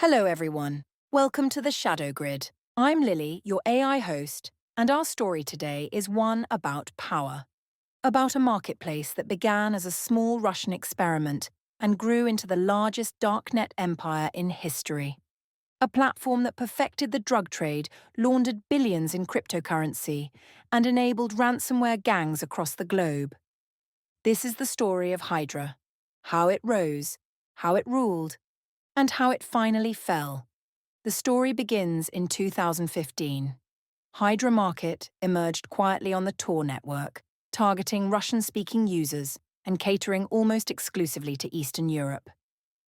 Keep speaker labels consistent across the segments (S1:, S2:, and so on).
S1: Hello, everyone. Welcome to the Shadow Grid. I'm Lily, your AI host, and our story today is one about power. About a marketplace that began as a small Russian experiment and grew into the largest Darknet empire in history. A platform that perfected the drug trade, laundered billions in cryptocurrency, and enabled ransomware gangs across the globe. This is the story of Hydra. How it rose, how it ruled, and how it finally fell. The story begins in 2015. Hydra Market emerged quietly on the Tor network, targeting Russian-speaking users and catering almost exclusively to Eastern Europe.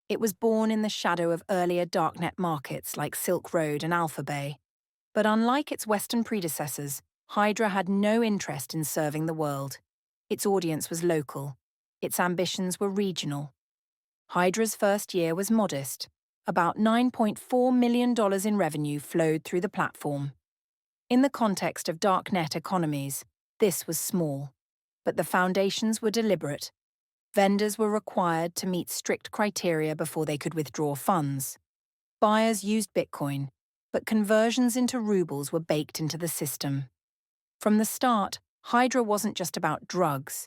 S1: It was born in the shadow of earlier darknet markets like Silk Road and Alphabay. But unlike its Western predecessors, Hydra had no interest in serving the world. Its audience was local. Its ambitions were regional. Hydra's first year was modest. About $9.4 million in revenue flowed through the platform. In the context of darknet economies, this was small. But the foundations were deliberate. Vendors were required to meet strict criteria before they could withdraw funds. Buyers used Bitcoin, but conversions into rubles were baked into the system. From the start, Hydra wasn't just about drugs.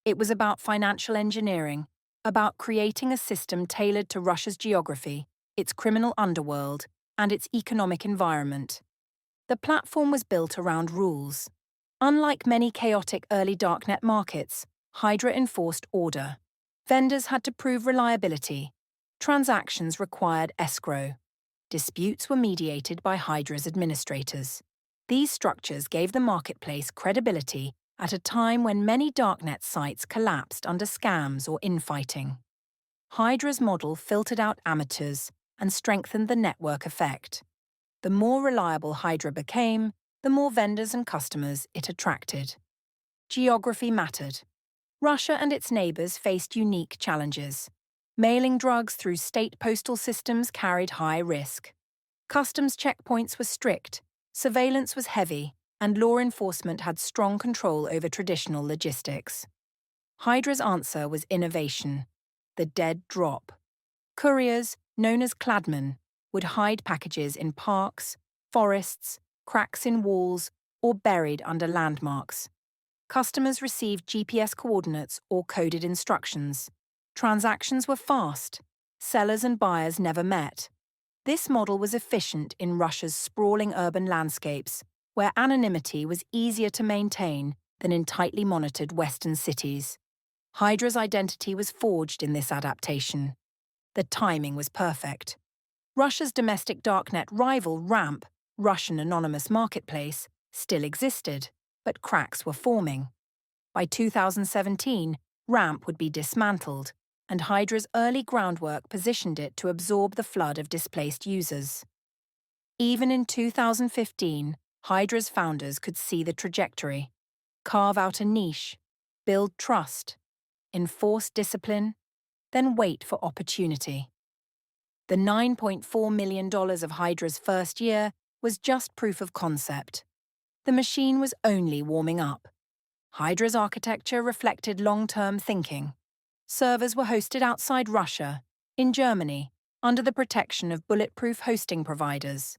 S1: It was about financial engineering, about creating a system tailored to Russia's geography, its criminal underworld, and its economic environment. The platform was built around rules. Unlike many chaotic early darknet markets, Hydra enforced order. Vendors had to prove reliability. Transactions required escrow. Disputes were mediated by Hydra's administrators. These structures gave the marketplace credibility at a time when many darknet sites collapsed under scams or infighting. Hydra's model filtered out amateurs and strengthened the network effect. The more reliable Hydra became, the more vendors and customers it attracted. Geography mattered. Russia and its neighbors faced unique challenges. Mailing drugs through state postal systems carried high risk. Customs checkpoints were strict, surveillance was heavy, and law enforcement had strong control over traditional logistics. Hydra's answer was innovation, the dead drop. Couriers, known as cladmen, would hide packages in parks, forests, cracks in walls, or buried under landmarks. Customers received GPS coordinates or coded instructions. Transactions were fast. Sellers and buyers never met. This model was efficient in Russia's sprawling urban landscapes, where anonymity was easier to maintain than in tightly monitored Western cities. Hydra's identity was forged in this adaptation. The timing was perfect. Russia's domestic darknet rival Ramp, Russian anonymous marketplace, still existed, but cracks were forming. By 2017, Ramp would be dismantled, and Hydra's early groundwork positioned it to absorb the flood of displaced users. Even in 2015, Hydra's founders could see the trajectory: carve out a niche, build trust, enforce discipline, then wait for opportunity. The $9.4 million of Hydra's first year was just proof of concept. The machine was only warming up. Hydra's architecture reflected long-term thinking. Servers were hosted outside Russia, in Germany, under the protection of bulletproof hosting providers.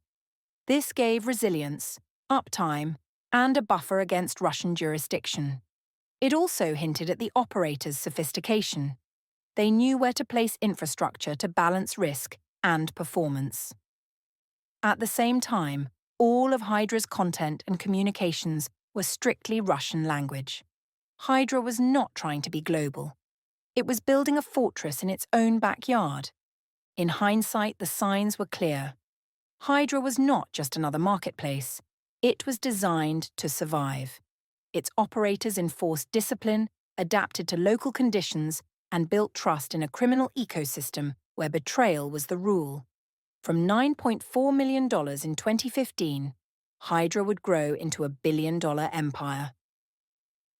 S1: This gave resilience, uptime, and a buffer against Russian jurisdiction. It also hinted at the operators' sophistication. They knew where to place infrastructure to balance risk and performance. At the same time, all of Hydra's content and communications were strictly Russian language. Hydra was not trying to be global. It was building a fortress in its own backyard. In hindsight, the signs were clear. Hydra was not just another marketplace. It was designed to survive. Its operators enforced discipline, adapted to local conditions, and built trust in a criminal ecosystem where betrayal was the rule. From $9.4 million in 2015, Hydra would grow into a billion-dollar empire.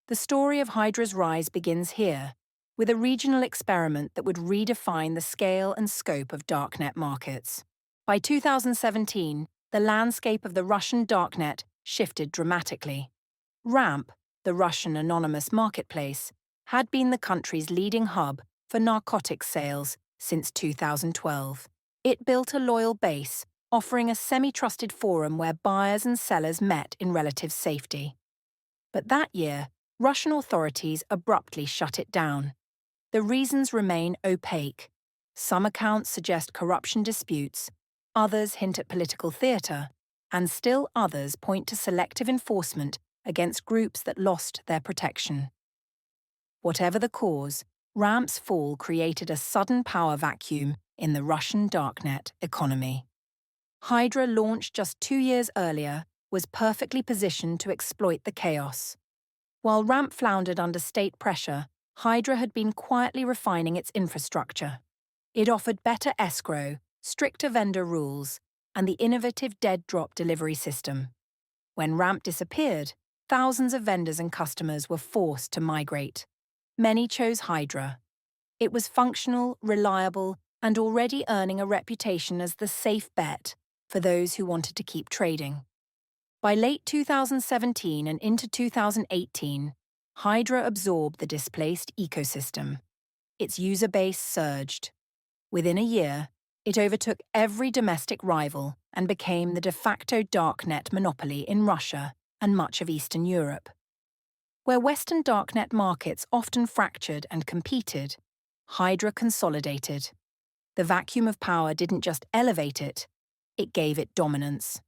S1: The story of Hydra's rise begins here, with a regional experiment that would redefine the scale and scope of darknet markets. By 2017, the landscape of the Russian darknet shifted dramatically. Ramp, the Russian anonymous marketplace, had been the country's leading hub for narcotics sales since 2012. It built a loyal base, offering a semi-trusted forum where buyers and sellers met in relative safety. But that year, Russian authorities abruptly shut it down. The reasons remain opaque. Some accounts suggest corruption disputes, others hint at political theatre, and still others point to selective enforcement against groups that lost their protection. Whatever the cause, Ramp's fall created a sudden power vacuum in the Russian Darknet economy. Hydra, launched just 2 years earlier, was perfectly positioned to exploit the chaos. While Ramp floundered under state pressure, Hydra had been quietly refining its infrastructure. It offered better escrow, stricter vendor rules, and the innovative dead drop delivery system. When Ramp disappeared, thousands of vendors and customers were forced to migrate. Many chose Hydra. It was functional, reliable, and already earning a reputation as the safe bet for those who wanted to keep trading. By late 2017 and into 2018, Hydra absorbed the displaced ecosystem. Its user base surged. Within a year, it overtook every domestic rival and became the de facto darknet monopoly in Russia and much of Eastern Europe. Where Western darknet markets often fractured and competed, Hydra consolidated. The vacuum of power didn't just elevate it gave it dominance.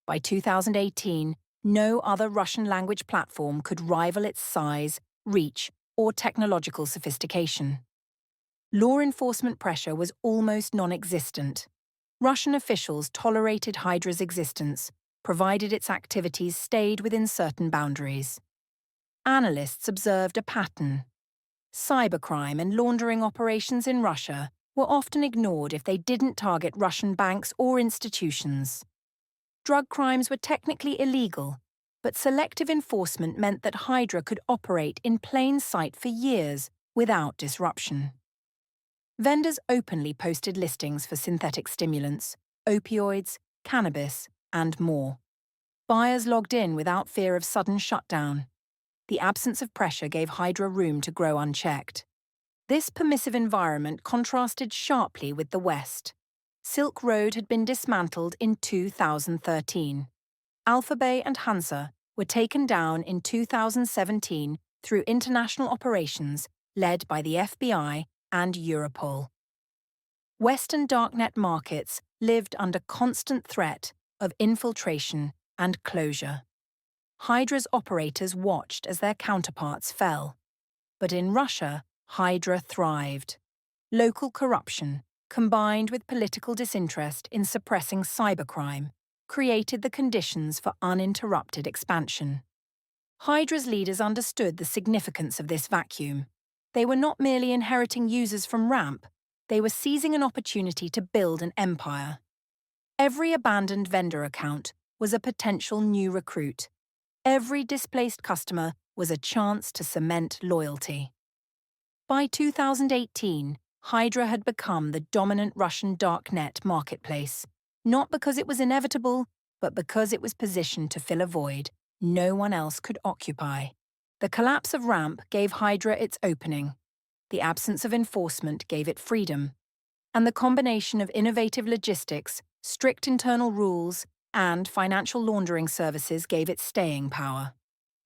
S1: By 2018, no other Russian-language platform could rival its size, reach, or technological sophistication. Law enforcement pressure was almost non-existent. Russian officials tolerated Hydra's existence, provided its activities stayed within certain boundaries. Analysts observed a pattern. Cybercrime and laundering operations in Russia were often ignored if they didn't target Russian banks or institutions. Drug crimes were technically illegal, but selective enforcement meant that Hydra could operate in plain sight for years without disruption. Vendors openly posted listings for synthetic stimulants, opioids, cannabis, and more. Buyers logged in without fear of sudden shutdown. The absence of pressure gave Hydra room to grow unchecked. This permissive environment contrasted sharply with the West. Silk Road had been dismantled in 2013. Alphabet and Hansa were taken down in 2017 through international operations led by the FBI and Europol. Western darknet markets lived under constant threat of infiltration and closure. Hydra's operators watched as their counterparts fell. But in Russia, Hydra thrived. Local corruption, combined with political disinterest in suppressing cybercrime, created the conditions for uninterrupted expansion. Hydra's leaders understood the significance of this vacuum. They were not merely inheriting users from Ramp, they were seizing an opportunity to build an empire. Every abandoned vendor account was a potential new recruit. Every displaced customer was a chance to cement loyalty. By 2018, Hydra had become the dominant Russian darknet marketplace, not because it was inevitable, but because it was positioned to fill a void no one else could occupy. The collapse of Ramp gave Hydra its opening. The absence of enforcement gave it freedom. And the combination of innovative logistics, strict internal rules, and financial laundering services gave it staying power.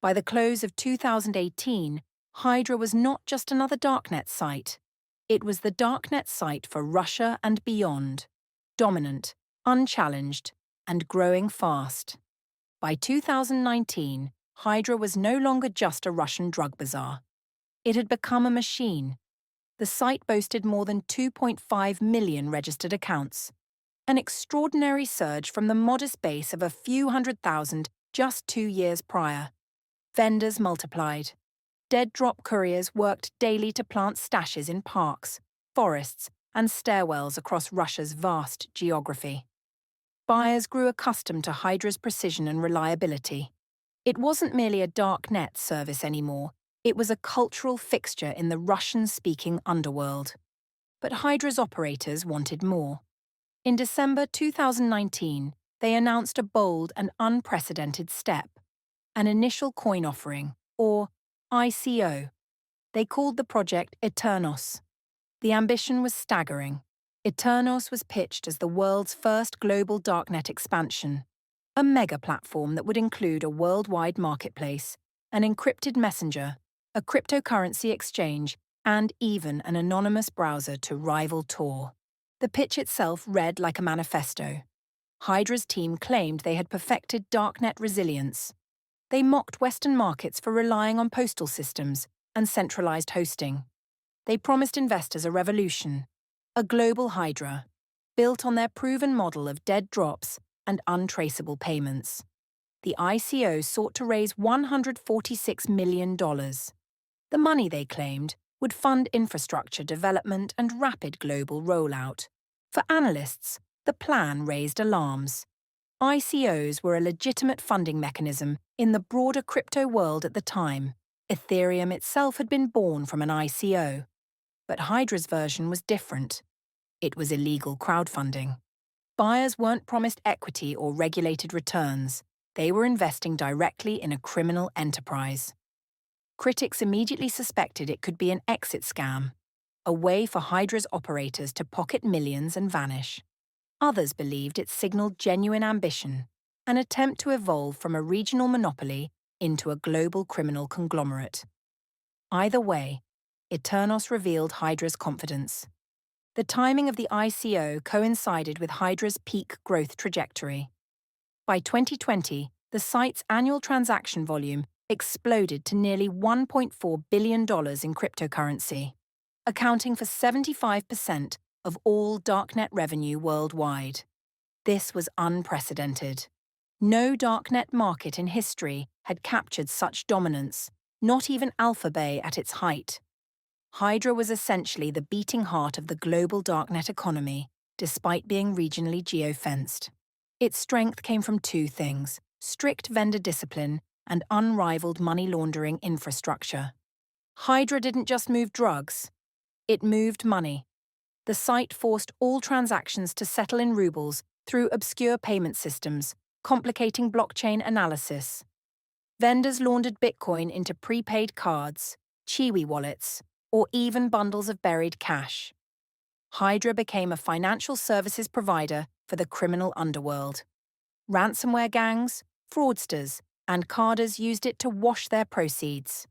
S1: By the close of 2018, Hydra was not just another darknet site. It was the darknet site for Russia and beyond, dominant, unchallenged, and growing fast. By 2019, Hydra was no longer just a Russian drug bazaar. It had become a machine. The site boasted more than 2.5 million registered accounts, an extraordinary surge from the modest base of a few 100,000 just 2 years prior. Vendors multiplied. Dead drop couriers worked daily to plant stashes in parks, forests, and stairwells across Russia's vast geography. Buyers grew accustomed to Hydra's precision and reliability. It wasn't merely a darknet service anymore, it was a cultural fixture in the Russian-speaking underworld. But Hydra's operators wanted more. In December 2019, they announced a bold and unprecedented step, an initial coin offering, or ICO. They called the project Eternos. The ambition was staggering. Eternos was pitched as the world's first global darknet expansion, a mega platform that would include a worldwide marketplace, an encrypted messenger, a cryptocurrency exchange, and even an anonymous browser to rival Tor. The pitch itself read like a manifesto. Hydra's team claimed they had perfected darknet resilience. They mocked Western markets for relying on postal systems and centralized hosting. They promised investors a revolution, a global Hydra, built on their proven model of dead drops and untraceable payments. The ICO sought to raise $146 million. The money, they claimed, would fund infrastructure development and rapid global rollout. For analysts, the plan raised alarms. ICOs were a legitimate funding mechanism in the broader crypto world at the time. Ethereum itself had been born from an ICO. But Hydra's version was different. It was illegal crowdfunding. Buyers weren't promised equity or regulated returns. They were investing directly in a criminal enterprise. Critics immediately suspected it could be an exit scam, a way for Hydra's operators to pocket millions and vanish. Others believed it signaled genuine ambition, an attempt to evolve from a regional monopoly into a global criminal conglomerate. Either way, Eternos revealed Hydra's confidence. The timing of the ICO coincided with Hydra's peak growth trajectory. By 2020, the site's annual transaction volume exploded to nearly $1.4 billion in cryptocurrency, accounting for 75% of all darknet revenue worldwide. This was unprecedented. No darknet market in history had captured such dominance, not even Alphabay at its height. Hydra was essentially the beating heart of the global darknet economy, despite being regionally geo-fenced. Its strength came from two things: strict vendor discipline and unrivaled money laundering infrastructure. Hydra didn't just move drugs, it moved money. The site forced all transactions to settle in rubles through obscure payment systems, complicating blockchain analysis. Vendors laundered Bitcoin into prepaid cards, Chiwi wallets, or even bundles of buried cash. Hydra became a financial services provider for the criminal underworld. Ransomware gangs, fraudsters, and carders used it to wash their proceeds.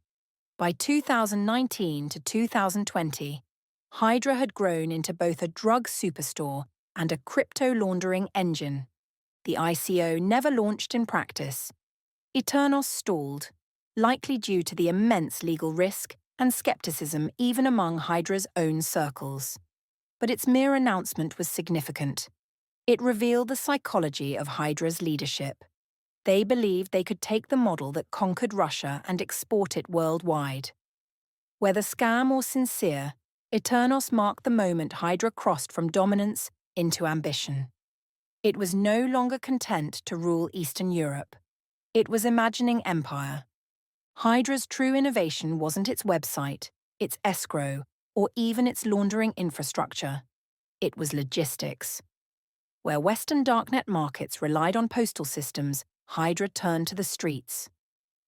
S1: By 2019 to 2020, Hydra had grown into both a drug superstore and a crypto laundering engine. The ICO never launched in practice. Eternos stalled, likely due to the immense legal risk and skepticism even among Hydra's own circles. But its mere announcement was significant. It revealed the psychology of Hydra's leadership. They believed they could take the model that conquered Russia and export it worldwide. Whether scam or sincere, Eternos marked the moment Hydra crossed from dominance into ambition. It was no longer content to rule Eastern Europe. It was imagining empire. Hydra's true innovation wasn't its website, its escrow, or even its laundering infrastructure. It was logistics. Where Western darknet markets relied on postal systems, Hydra turned to the streets.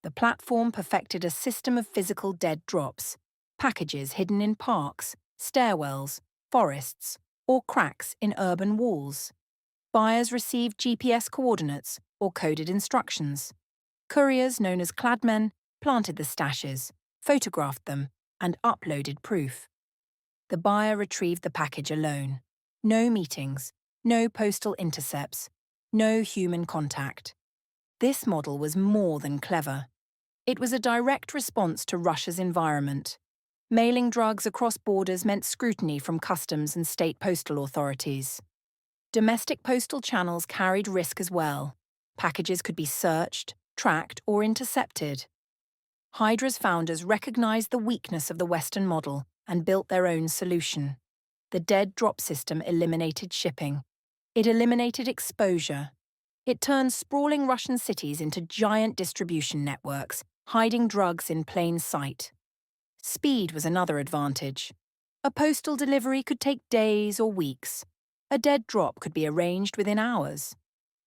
S1: The platform perfected a system of physical dead drops, packages hidden in parks, stairwells, forests, or cracks in urban walls. Buyers received GPS coordinates or coded instructions. Couriers, known as cladmen, planted the stashes, photographed them, and uploaded proof. The buyer retrieved the package alone. No meetings, no postal intercepts, no human contact. This model was more than clever. It was a direct response to Russia's environment. Mailing drugs across borders meant scrutiny from customs and state postal authorities. Domestic postal channels carried risk as well. Packages could be searched, tracked, or intercepted. Hydra's founders recognized the weakness of the Western model and built their own solution. The dead drop system eliminated shipping. It eliminated exposure. It turned sprawling Russian cities into giant distribution networks, hiding drugs in plain sight. Speed was another advantage. A postal delivery could take days or weeks. A dead drop could be arranged within hours.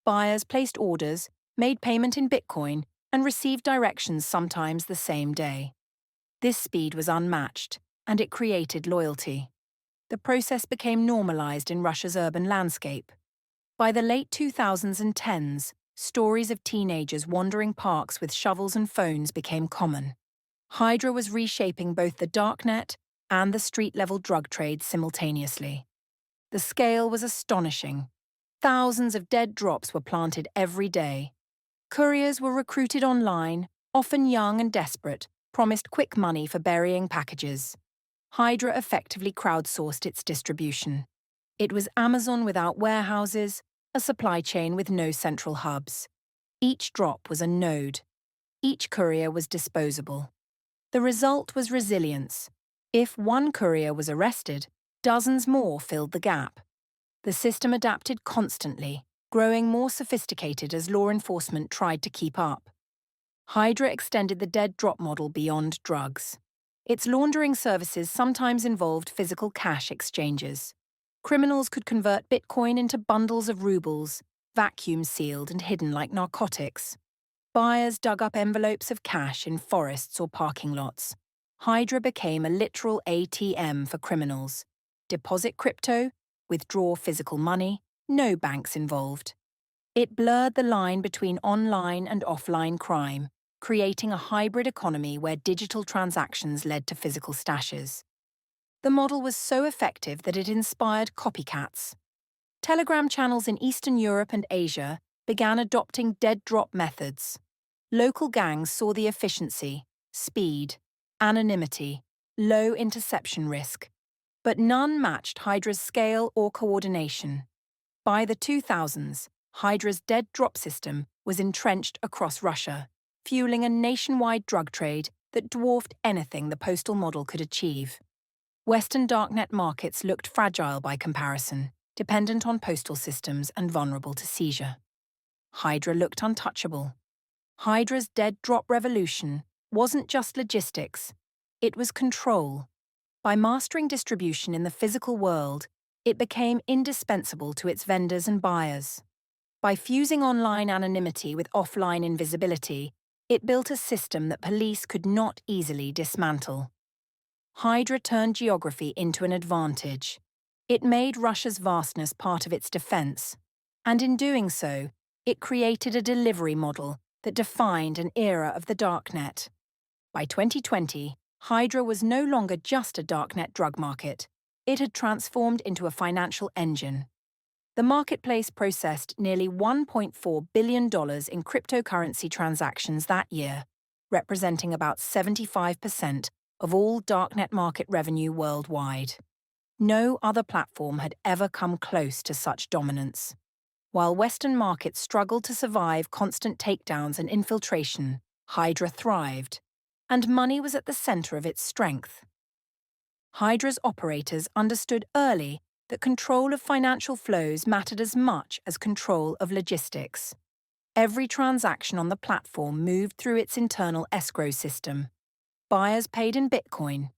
S1: Buyers placed orders, made payment in Bitcoin, and received directions sometimes the same day. This speed was unmatched, and it created loyalty. the process became normalized in Russia's urban landscape. By the late 2010s, stories of teenagers wandering parks with shovels and phones became common. Hydra was reshaping both the darknet and the street-level drug trade simultaneously. The scale was astonishing. Thousands of dead drops were planted every day. Couriers were recruited online, often young and desperate, promised quick money for burying packages. Hydra effectively crowdsourced its distribution. It was Amazon without warehouses, a supply chain with no central hubs. Each drop was a node. Each courier was disposable. The result was resilience. If one courier was arrested, dozens more filled the gap. The system adapted constantly, growing more sophisticated as law enforcement tried to keep up. Hydra extended the dead drop model beyond drugs. Its laundering services sometimes involved physical cash exchanges. Criminals could convert Bitcoin into bundles of rubles, vacuum-sealed and hidden like narcotics. Buyers dug up envelopes of cash in forests or parking lots. Hydra became a literal ATM for criminals. Deposit crypto, withdraw physical money, no banks involved. It blurred the line between online and offline crime, creating a hybrid economy where digital transactions led to physical stashes. The model was so effective that it inspired copycats. Telegram channels in Eastern Europe and Asia began adopting dead drop methods. Local gangs saw the efficiency, speed, anonymity, low interception risk, but none matched Hydra's scale or coordination. By the 2000s, Hydra's dead drop system was entrenched across Russia, fueling a nationwide drug trade that dwarfed anything the postal model could achieve. Western darknet markets looked fragile by comparison, dependent on postal systems and vulnerable to seizure. Hydra looked untouchable. Hydra's dead drop revolution wasn't just logistics, it was control. By mastering distribution in the physical world, it became indispensable to its vendors and buyers. By fusing online anonymity with offline invisibility, it built a system that police could not easily dismantle. Hydra turned geography into an advantage. It made Russia's vastness part of its defense, and in doing so, it created a delivery model that defined an era of the darknet. By 2020, Hydra was no longer just a darknet drug market. It had transformed into a financial engine. The marketplace processed nearly $1.4 billion in cryptocurrency transactions that year, representing about 75% of all darknet market revenue worldwide. No other platform had ever come close to such dominance. While Western markets struggled to survive constant takedowns and infiltration, Hydra thrived, and money was at the center of its strength. Hydra's operators understood early that control of financial flows mattered as much as control of logistics. Every transaction on the platform moved through its internal escrow system. Buyers paid in Bitcoin.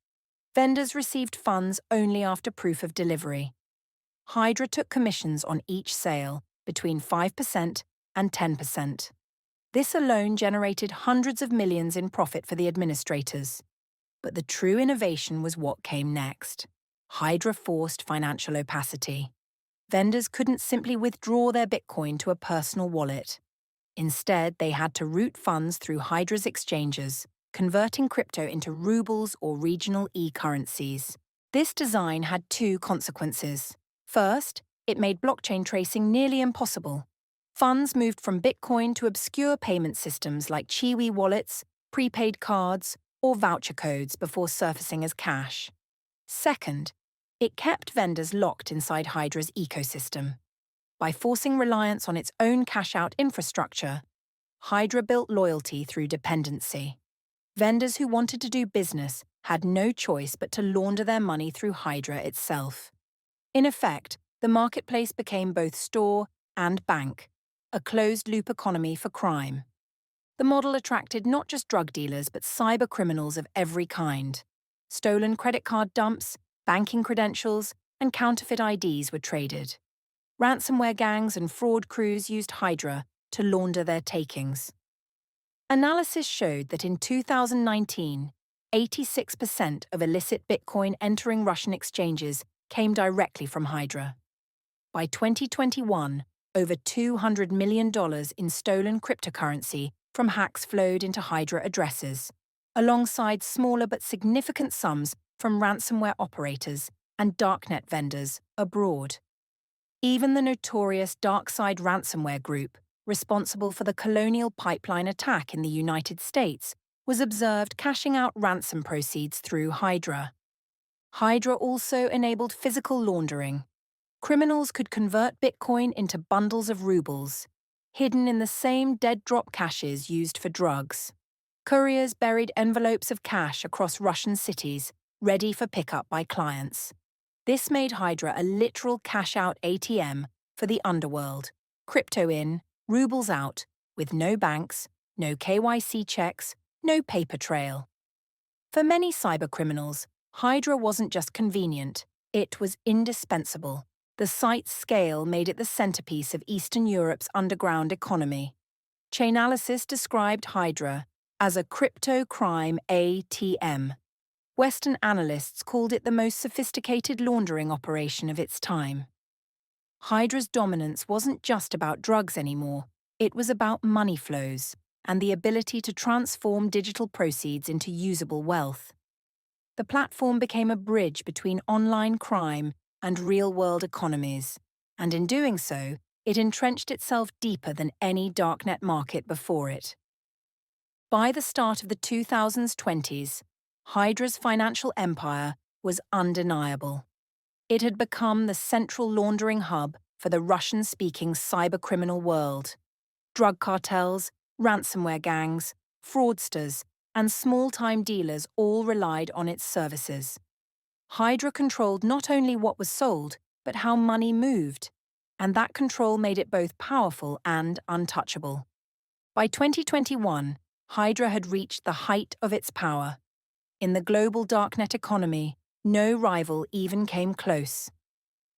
S1: Vendors received funds only after proof of delivery. Hydra took commissions on each sale, between 5% and 10%. This alone generated hundreds of millions in profit for the administrators. But the true innovation was what came next. Hydra forced financial opacity. Vendors couldn't simply withdraw their Bitcoin to a personal wallet. Instead, they had to route funds through Hydra's exchanges, converting crypto into rubles or regional e-currencies. This design had two consequences. First, it made blockchain tracing nearly impossible. Funds moved from Bitcoin to obscure payment systems like Chiwi wallets, prepaid cards, or voucher codes before surfacing as cash. Second, it kept vendors locked inside Hydra's ecosystem. By forcing reliance on its own cash-out infrastructure, Hydra built loyalty through dependency. Vendors who wanted to do business had no choice but to launder their money through Hydra itself. In effect, the marketplace became both store and bank, a closed-loop economy for crime. The model attracted not just drug dealers but cybercriminals of every kind. Stolen credit card dumps, banking credentials, and counterfeit IDs were traded. Ransomware gangs and fraud crews used Hydra to launder their takings. Analysis showed that in 2019, 86% of illicit Bitcoin entering Russian exchanges came directly from Hydra. By 2021, over $200 million in stolen cryptocurrency from hacks flowed into Hydra addresses, alongside smaller but significant sums from ransomware operators and Darknet vendors abroad. Even the notorious DarkSide ransomware group, responsible for the Colonial Pipeline attack in the United States, was observed cashing out ransom proceeds through Hydra. Hydra also enabled physical laundering. Criminals could convert Bitcoin into bundles of rubles, hidden in the same dead drop caches used for drugs. Couriers buried envelopes of cash across Russian cities, ready for pickup by clients. This made Hydra a literal cash-out ATM for the underworld. Crypto in, rubles out, with no banks, no KYC checks, no paper trail. For many cybercriminals, Hydra wasn't just convenient, it was indispensable. The site's scale made it the centerpiece of Eastern Europe's underground economy. Chainalysis described Hydra as a crypto crime ATM. Western analysts called it the most sophisticated laundering operation of its time. Hydra's dominance wasn't just about drugs anymore, it was about money flows and the ability to transform digital proceeds into usable wealth. The platform became a bridge between online crime and real-world economies, and in doing so, it entrenched itself deeper than any darknet market before it. By the start of the 2020s, Hydra's financial empire was undeniable. It had become the central laundering hub for the Russian-speaking cybercriminal world. Drug cartels, ransomware gangs, fraudsters, and small-time dealers all relied on its services. Hydra controlled not only what was sold, but how money moved, and that control made it both powerful and untouchable. By 2021, Hydra had reached the height of its power. In the global darknet economy, no rival even came close.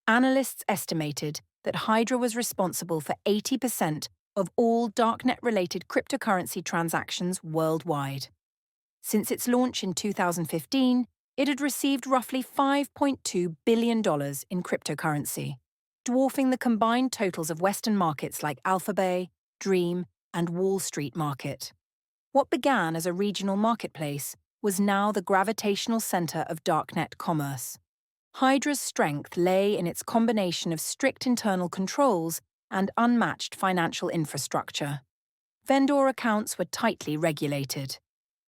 S1: Analysts estimated that Hydra was responsible for 80% of all darknet-related cryptocurrency transactions worldwide. Since its launch in 2015, it had received roughly $5.2 billion in cryptocurrency, dwarfing the combined totals of Western markets like Alphabay, Dream, and Wall Street Market. What began as a regional marketplace was now the gravitational center of darknet commerce. Hydra's strength lay in its combination of strict internal controls and unmatched financial infrastructure. Vendor accounts were tightly regulated.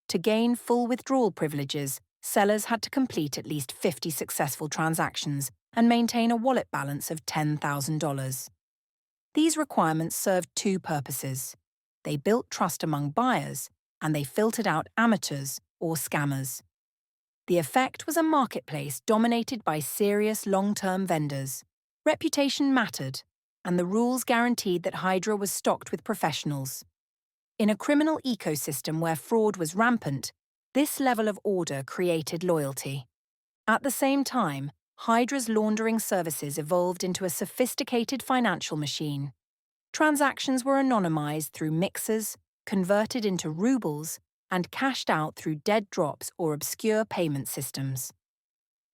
S1: To gain full withdrawal privileges, sellers had to complete at least 50 successful transactions and maintain a wallet balance of $10,000. These requirements served two purposes. They built trust among buyers, and they filtered out amateurs or scammers. The effect was a marketplace dominated by serious long-term vendors. Reputation mattered, and the rules guaranteed that Hydra was stocked with professionals. In a criminal ecosystem where fraud was rampant, this level of order created loyalty. At the same time, Hydra's laundering services evolved into a sophisticated financial machine. Transactions were anonymized through mixers, converted into rubles, and cashed out through dead drops or obscure payment systems.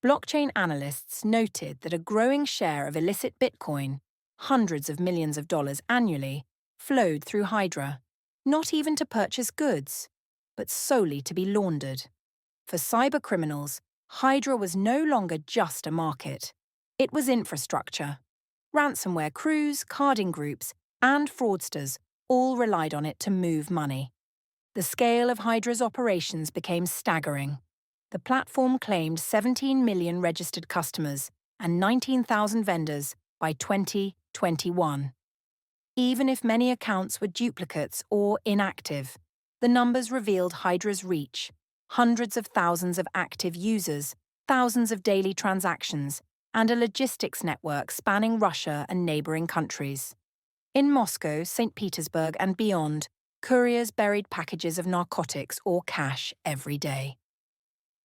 S1: Blockchain analysts noted that a growing share of illicit Bitcoin, hundreds of millions of dollars annually, flowed through Hydra, not even to purchase goods, but solely to be laundered. For cybercriminals, Hydra was no longer just a market. It was infrastructure. Ransomware crews, carding groups, and fraudsters all relied on it to move money. The scale of Hydra's operations became staggering. The platform claimed 17 million registered customers and 19,000 vendors by 2021. Even if many accounts were duplicates or inactive, the numbers revealed Hydra's reach: hundreds of thousands of active users, thousands of daily transactions, and a logistics network spanning Russia and neighboring countries. In Moscow, St. Petersburg, and beyond, couriers buried packages of narcotics or cash every day.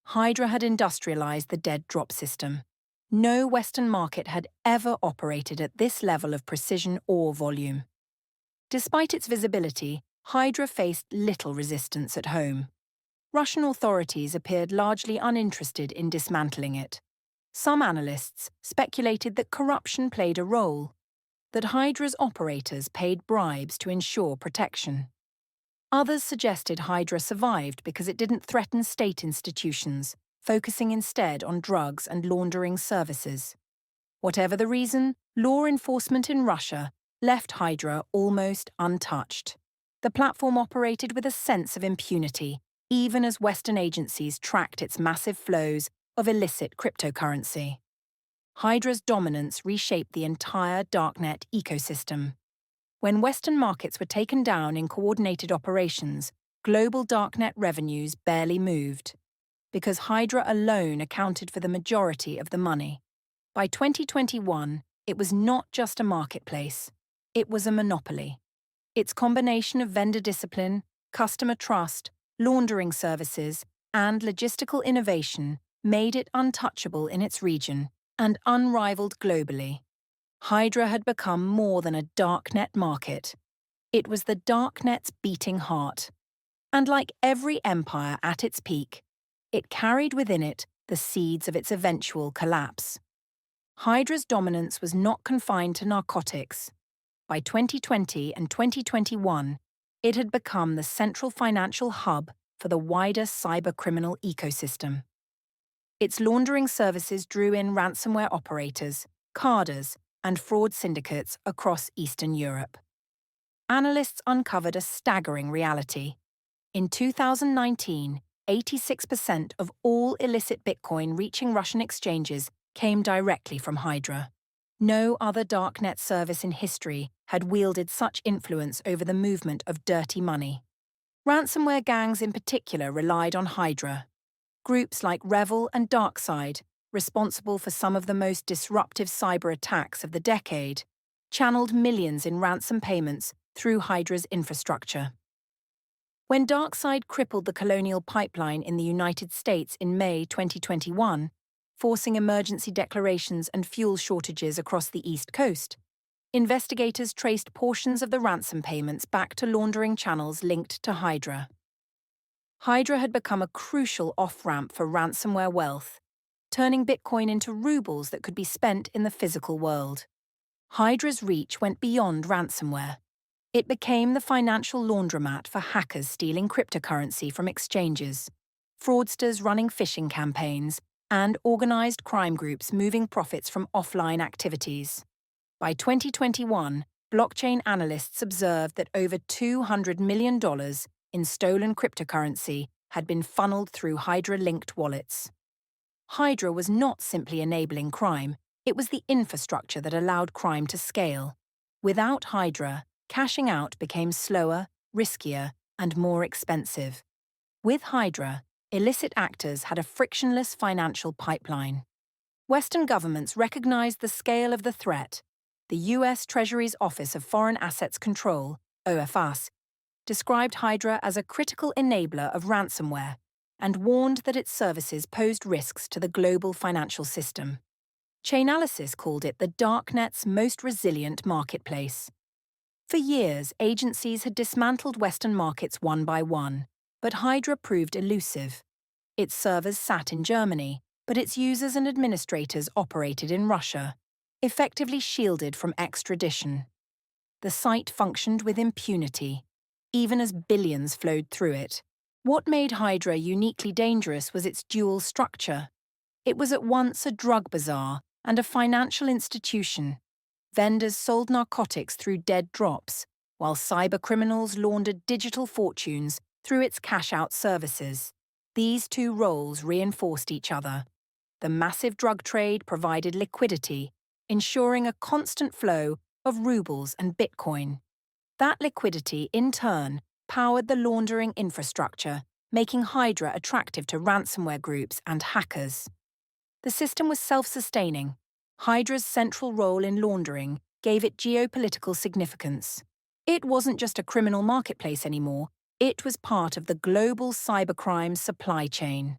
S1: Hydra had industrialized the dead drop system. No Western market had ever operated at this level of precision or volume. Despite its visibility, Hydra faced little resistance at home. Russian authorities appeared largely uninterested in dismantling it. Some analysts speculated that corruption played a role, that Hydra's operators paid bribes to ensure protection. Others suggested Hydra survived because it didn't threaten state institutions, focusing instead on drugs and laundering services. Whatever the reason, law enforcement in Russia left Hydra almost untouched. The platform operated with a sense of impunity, even as Western agencies tracked its massive flows of illicit cryptocurrency. Hydra's dominance reshaped the entire Darknet ecosystem. When Western markets were taken down in coordinated operations, global Darknet revenues barely moved, because Hydra alone accounted for the majority of the money. By 2021, it was not just a marketplace, it was a monopoly. Its combination of vendor discipline, customer trust, laundering services, and logistical innovation made it untouchable in its region and unrivaled globally. Hydra had become more than a darknet market. It was the darknet's beating heart. And like every empire at its peak, it carried within it the seeds of its eventual collapse. Hydra's dominance was not confined to narcotics. By 2020 and 2021, it had become the central financial hub for the wider cybercriminal ecosystem. Its laundering services drew in ransomware operators, carders, and fraud syndicates across Eastern Europe. Analysts uncovered a staggering reality. In 2019, 86% of all illicit Bitcoin reaching Russian exchanges came directly from Hydra. No other darknet service in history had wielded such influence over the movement of dirty money. Ransomware gangs in particular relied on Hydra. Groups like Revel and Darkside, responsible for some of the most disruptive cyber attacks of the decade, channeled millions in ransom payments through Hydra's infrastructure. When Darkside crippled the colonial pipeline in the United States in May 2021, forcing emergency declarations and fuel shortages across the East Coast, investigators traced portions of the ransom payments back to laundering channels linked to Hydra. Hydra had become a crucial off-ramp for ransomware wealth, turning Bitcoin into rubles that could be spent in the physical world. Hydra's reach went beyond ransomware. It became the financial laundromat for hackers stealing cryptocurrency from exchanges, fraudsters running phishing campaigns, and organized crime groups moving profits from offline activities. By 2021, blockchain analysts observed that over $200 million in stolen cryptocurrency had been funneled through Hydra-linked wallets. Hydra was not simply enabling crime, it was the infrastructure that allowed crime to scale. Without Hydra, cashing out became slower, riskier, and more expensive. With Hydra, illicit actors had a frictionless financial pipeline. Western governments recognized the scale of the threat. The U.S. Treasury's Office of Foreign Assets Control, OFAC, described Hydra as a critical enabler of ransomware and warned that its services posed risks to the global financial system. Chainalysis called it the Darknet's most resilient marketplace. For years, agencies had dismantled Western markets one by one, but Hydra proved elusive. Its servers sat in Germany, but its users and administrators operated in Russia, effectively shielded from extradition. The site functioned with impunity, even as billions flowed through it. What made Hydra uniquely dangerous was its dual structure. It was at once a drug bazaar and a financial institution. Vendors sold narcotics through dead drops, while cybercriminals laundered digital fortunes through its cash-out services. These two roles reinforced each other. The massive drug trade provided liquidity, ensuring a constant flow of rubles and Bitcoin. That liquidity, in turn, powered the laundering infrastructure, making Hydra attractive to ransomware groups and hackers. The system was self-sustaining. Hydra's central role in laundering gave it geopolitical significance. It wasn't just a criminal marketplace anymore, it was part of the global cybercrime supply chain.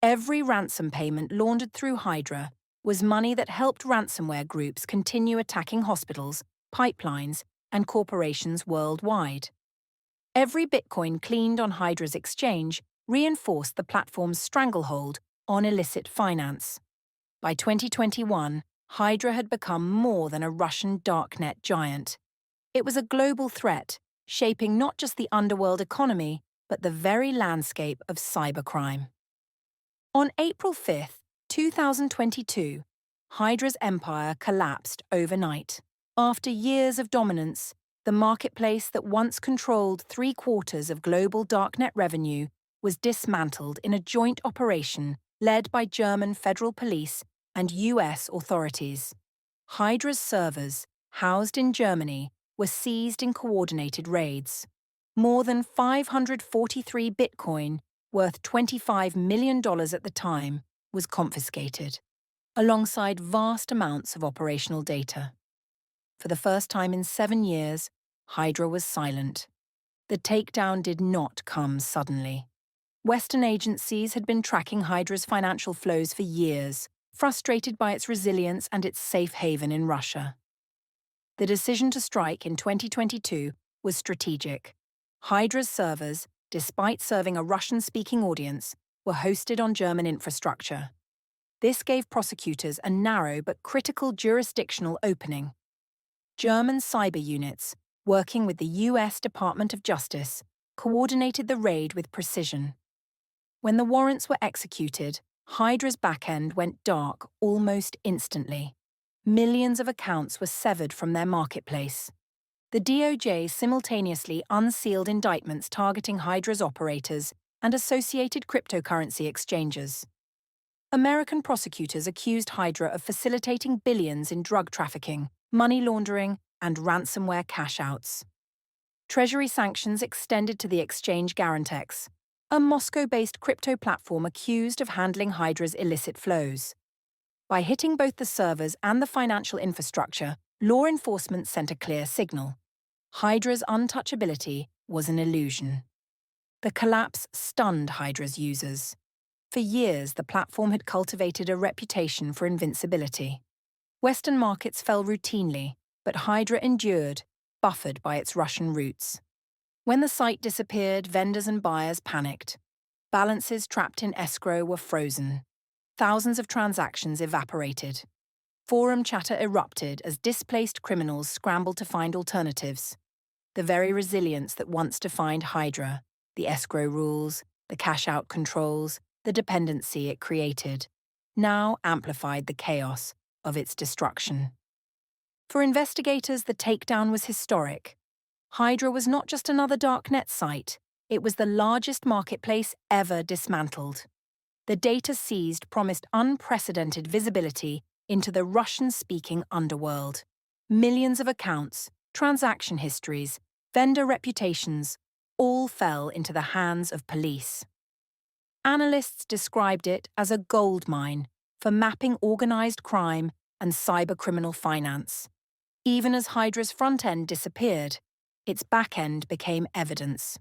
S1: Every ransom payment laundered through Hydra was money that helped ransomware groups continue attacking hospitals, pipelines, and corporations worldwide. Every Bitcoin cleaned on Hydra's exchange reinforced the platform's stranglehold on illicit finance. By 2021, Hydra had become more than a Russian Darknet giant. It was a global threat, shaping not just the underworld economy, but the very landscape of cybercrime. On April 5, 2022, Hydra's empire collapsed overnight. After years of dominance, the marketplace that once controlled 3/4 of global Darknet revenue was dismantled in a joint operation led by German federal police and US authorities. Hydra's servers, housed in Germany, were seized in coordinated raids. More than 543 Bitcoin, worth $25 million at the time, was confiscated, alongside vast amounts of operational data. For the first time in 7 years, Hydra was silent. The takedown did not come suddenly. Western agencies had been tracking Hydra's financial flows for years, frustrated by its resilience and its safe haven in Russia. The decision to strike in 2022 was strategic. Hydra's servers, despite serving a Russian-speaking audience, were hosted on German infrastructure. This gave prosecutors a narrow but critical jurisdictional opening. German cyber units, working with the US Department of Justice, coordinated the raid with precision. When the warrants were executed, Hydra's backend went dark almost instantly. Millions of accounts were severed from their marketplace. The DOJ simultaneously unsealed indictments targeting Hydra's operators and associated cryptocurrency exchanges. American prosecutors accused Hydra of facilitating billions in drug trafficking, money laundering, and ransomware cash-outs. Treasury sanctions extended to the exchange Garantex, a Moscow-based crypto platform accused of handling Hydra's illicit flows. By hitting both the servers and the financial infrastructure, law enforcement sent a clear signal. Hydra's untouchability was an illusion. The collapse stunned Hydra's users. For years, the platform had cultivated a reputation for invincibility. Western markets fell routinely, but Hydra endured, buffered by its Russian roots. When the site disappeared, vendors and buyers panicked. Balances trapped in escrow were frozen. Thousands of transactions evaporated. Forum chatter erupted as displaced criminals scrambled to find alternatives. The very resilience that once defined Hydra, the escrow rules, the cash-out controls, the dependency it created, now amplified the chaos of its destruction. For investigators, the takedown was historic. Hydra was not just another Darknet site, it was the largest marketplace ever dismantled. The data seized promised unprecedented visibility into the Russian-speaking underworld. Millions of accounts, transaction histories, vendor reputations, all fell into the hands of police. Analysts described it as a gold mine for mapping organized crime and cybercriminal finance. Even as Hydra's front end disappeared, its back end became evidence.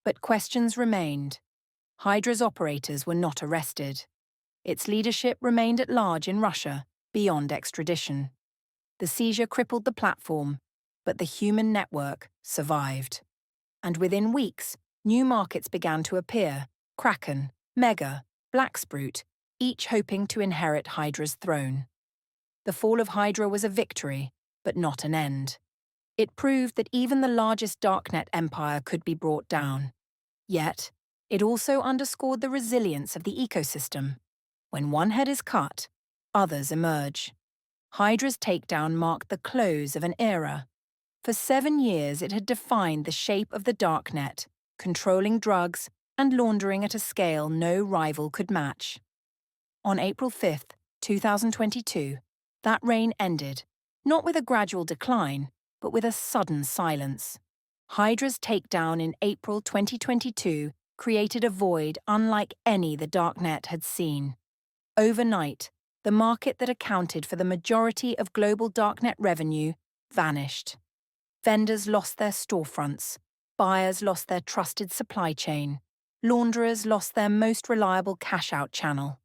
S1: But questions remained. Hydra's operators were not arrested. Its leadership remained at large in Russia, beyond extradition. The seizure crippled the platform, but the human network survived. And within weeks, new markets began to appear: Kraken, Mega, Blacksprut, each hoping to inherit Hydra's throne. The fall of Hydra was a victory, but not an end. It proved that even the largest Darknet empire could be brought down. Yet, it also underscored the resilience of the ecosystem. When one head is cut, others emerge. Hydra's takedown marked the close of an era. For 7 years, it had defined the shape of the Darknet, controlling drugs and laundering at a scale no rival could match. On April 5, 2022, that reign ended, not with a gradual decline, but with a sudden silence. Hydra's takedown in April 2022 created a void unlike any the Darknet had seen. Overnight, the market that accounted for the majority of global Darknet revenue vanished. Vendors lost their storefronts, buyers lost their trusted supply chain, launderers lost their most reliable cash-out channel.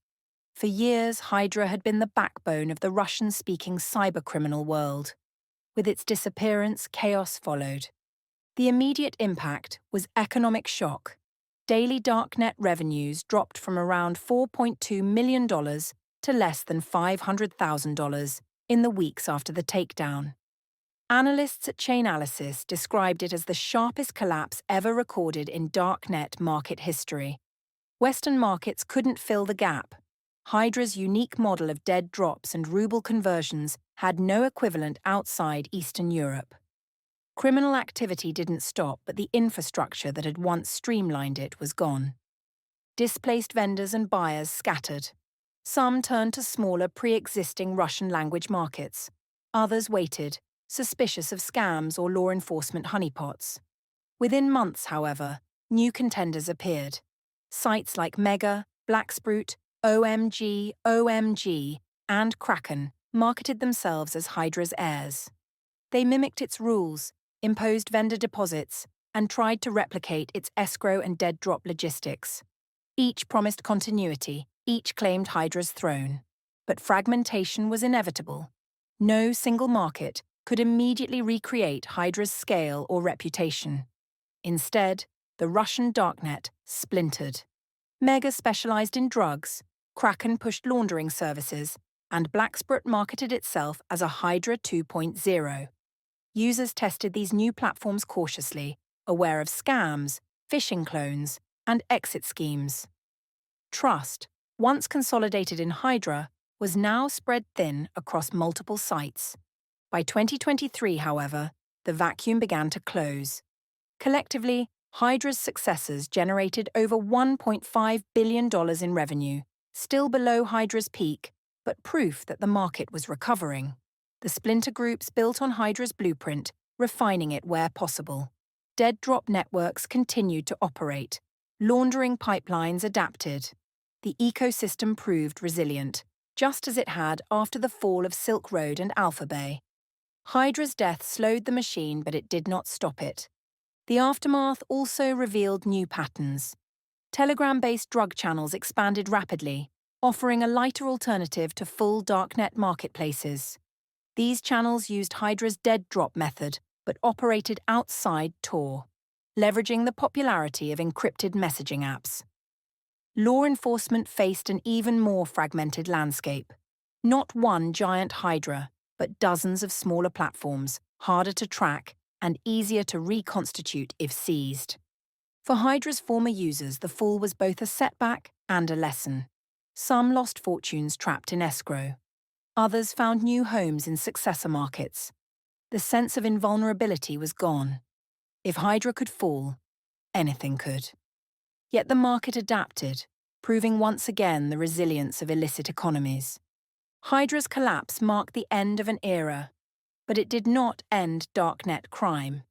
S1: For years, Hydra had been the backbone of the Russian-speaking cybercriminal world. With its disappearance, chaos followed. The immediate impact was economic shock. Daily Darknet revenues dropped from around $4.2 million to less than $500,000 in the weeks after the takedown. Analysts at Chainalysis described it as the sharpest collapse ever recorded in Darknet market history. Western markets couldn't fill the gap. Hydra's unique model of dead drops and ruble conversions had no equivalent outside Eastern Europe. Criminal activity didn't stop, but the infrastructure that had once streamlined it was gone. Displaced vendors and buyers scattered. Some turned to smaller pre-existing Russian-language markets. Others waited, suspicious of scams or law enforcement honeypots. Within months, however, new contenders appeared. Sites like Mega, Blacksprut, OMG, and Kraken marketed themselves as Hydra's heirs. They mimicked its rules, imposed vendor deposits, and tried to replicate its escrow and dead drop logistics. Each promised continuity, each claimed Hydra's throne. But fragmentation was inevitable. No single market could immediately recreate Hydra's scale or reputation. Instead, the Russian Darknet splintered. Mega specialized in drugs, Kraken pushed laundering services, and Blacksprut marketed itself as a Hydra 2.0. Users tested these new platforms cautiously, aware of scams, phishing clones, and exit schemes. Trust, once consolidated in Hydra, was now spread thin across multiple sites. By 2023, however, the vacuum began to close. Collectively, Hydra's successors generated over $1.5 billion in revenue, still below Hydra's peak, but proof that the market was recovering. The splinter groups built on Hydra's blueprint, refining it where possible. Dead drop networks continued to operate. Laundering pipelines adapted. The ecosystem proved resilient, just as it had after the fall of Silk Road and Alpha Bay. Hydra's death slowed the machine, but it did not stop it. The aftermath also revealed new patterns. Telegram-based drug channels expanded rapidly, offering a lighter alternative to full Darknet marketplaces. These channels used Hydra's dead drop method, but operated outside Tor, leveraging the popularity of encrypted messaging apps. Law enforcement faced an even more fragmented landscape. Not one giant Hydra, but dozens of smaller platforms, harder to track and easier to reconstitute if seized. For Hydra's former users, the fall was both a setback and a lesson. Some lost fortunes trapped in escrow. Others found new homes in successor markets. The sense of invulnerability was gone. If Hydra could fall, anything could. Yet the market adapted, proving once again the resilience of illicit economies. Hydra's collapse marked the end of an era, but it did not end Darknet crime.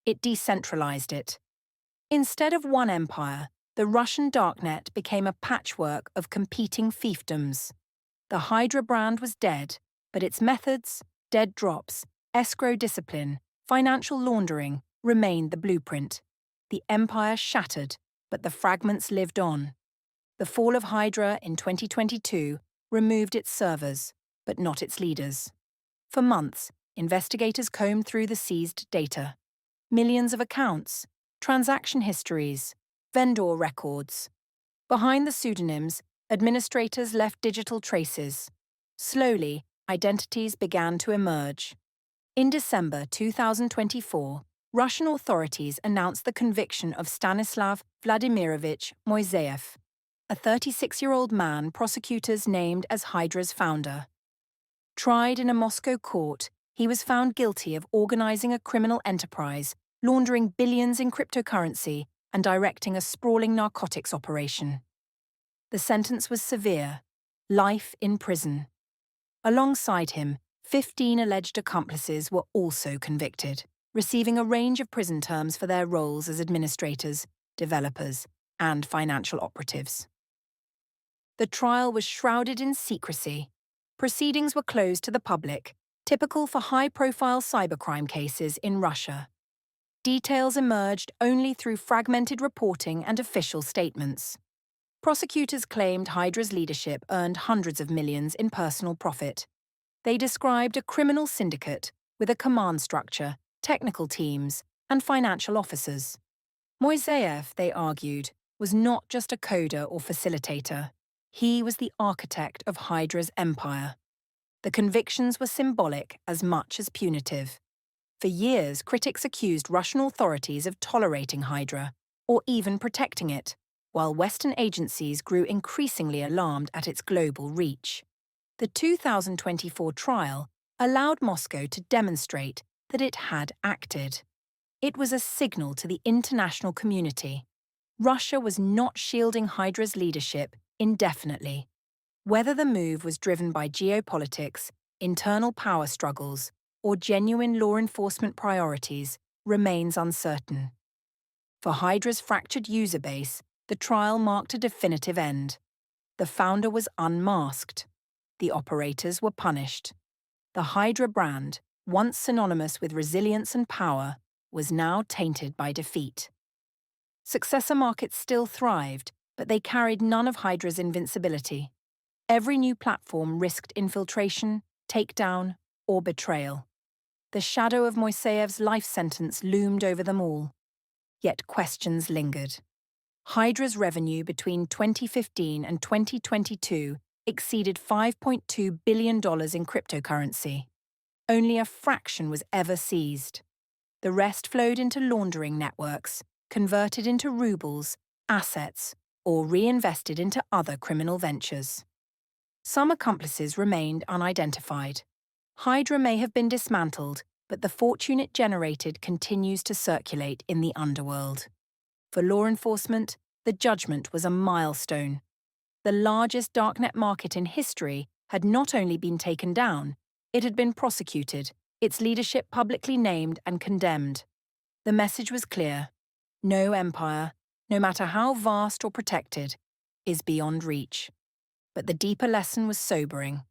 S1: It decentralized it. Instead of one empire, the Russian Darknet became a patchwork of competing fiefdoms. The Hydra brand was dead, but its methods, dead drops, escrow discipline, financial laundering remained the blueprint. The empire shattered, but the fragments lived on. The fall of Hydra in 2022 removed its servers, but not its leaders. For months, investigators combed through the seized data. Millions of accounts, transaction histories, vendor records. Behind the pseudonyms, administrators left digital traces. Slowly, identities began to emerge. In December 2024, Russian authorities announced the conviction of Stanislav Vladimirovich Moiseev, a 36-year-old man prosecutors named as Hydra's founder. Tried in a Moscow court, he was found guilty of organizing a criminal enterprise, laundering billions in cryptocurrency, and directing a sprawling narcotics operation. The sentence was severe: life in prison. Alongside him, 15 alleged accomplices were also convicted, receiving a range of prison terms for their roles as administrators, developers, and financial operatives. The trial was shrouded in secrecy. Proceedings were closed to the public, typical for high-profile cybercrime cases in Russia. Details emerged only through fragmented reporting and official statements. Prosecutors claimed Hydra's leadership earned hundreds of millions in personal profit. They described a criminal syndicate with a command structure, technical teams, and financial officers. Moiseev, they argued, was not just a coder or facilitator. He was the architect of Hydra's empire. The convictions were symbolic as much as punitive. For years, critics accused Russian authorities of tolerating Hydra, or even protecting it, while Western agencies grew increasingly alarmed at its global reach. The 2024 trial allowed Moscow to demonstrate that it had acted. It was a signal to the international community. Russia was not shielding Hydra's leadership indefinitely. Whether the move was driven by geopolitics, internal power struggles, or genuine law enforcement priorities remains uncertain. For Hydra's fractured user base, the trial marked a definitive end. The founder was unmasked. The operators were punished. The Hydra brand, once synonymous with resilience and power, was now tainted by defeat. Successor markets still thrived, but they carried none of Hydra's invincibility. Every new platform risked infiltration, takedown, or betrayal. The shadow of Moiseyev's life sentence loomed over them all. Yet questions lingered. Hydra's revenue between 2015 and 2022 exceeded $5.2 billion in cryptocurrency. Only a fraction was ever seized. The rest flowed into laundering networks, converted into rubles, assets, or reinvested into other criminal ventures. Some accomplices remained unidentified. Hydra may have been dismantled, but the fortune it generated continues to circulate in the underworld. For law enforcement, the judgment was a milestone. The largest darknet market in history had not only been taken down, it had been prosecuted, its leadership publicly named and condemned. The message was clear: no empire, no matter how vast or protected, is beyond reach. But the deeper lesson was sobering.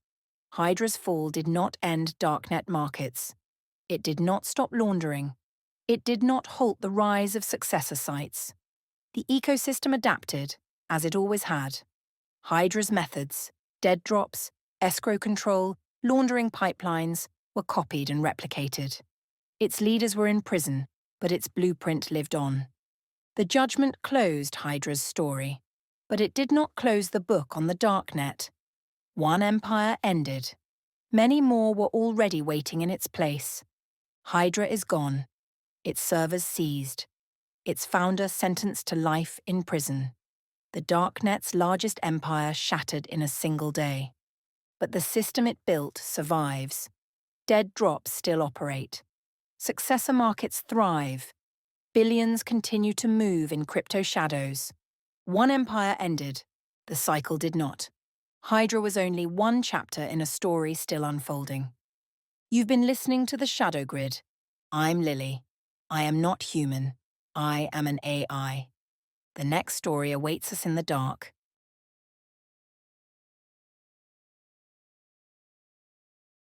S1: Hydra's fall did not end darknet markets. It did not stop laundering. It did not halt the rise of successor sites. The ecosystem adapted, as it always had. Hydra's methods, dead drops, escrow control, laundering pipelines, were copied and replicated. Its leaders were in prison, but its blueprint lived on. The judgment closed Hydra's story, but it did not close the book on the darknet. One empire ended. Many more were already waiting in its place. Hydra is gone. Its servers seized. Its founder sentenced to life in prison. The darknet's largest empire shattered in a single day. But the system it built survives. Dead drops still operate. Successor markets thrive. Billions continue to move in crypto shadows. One empire ended. The cycle did not. Hydra was only one chapter in a story still unfolding. You've been listening to The Shadow Grid. I'm Lily. I am not human. I am an AI. The next story awaits us in the dark.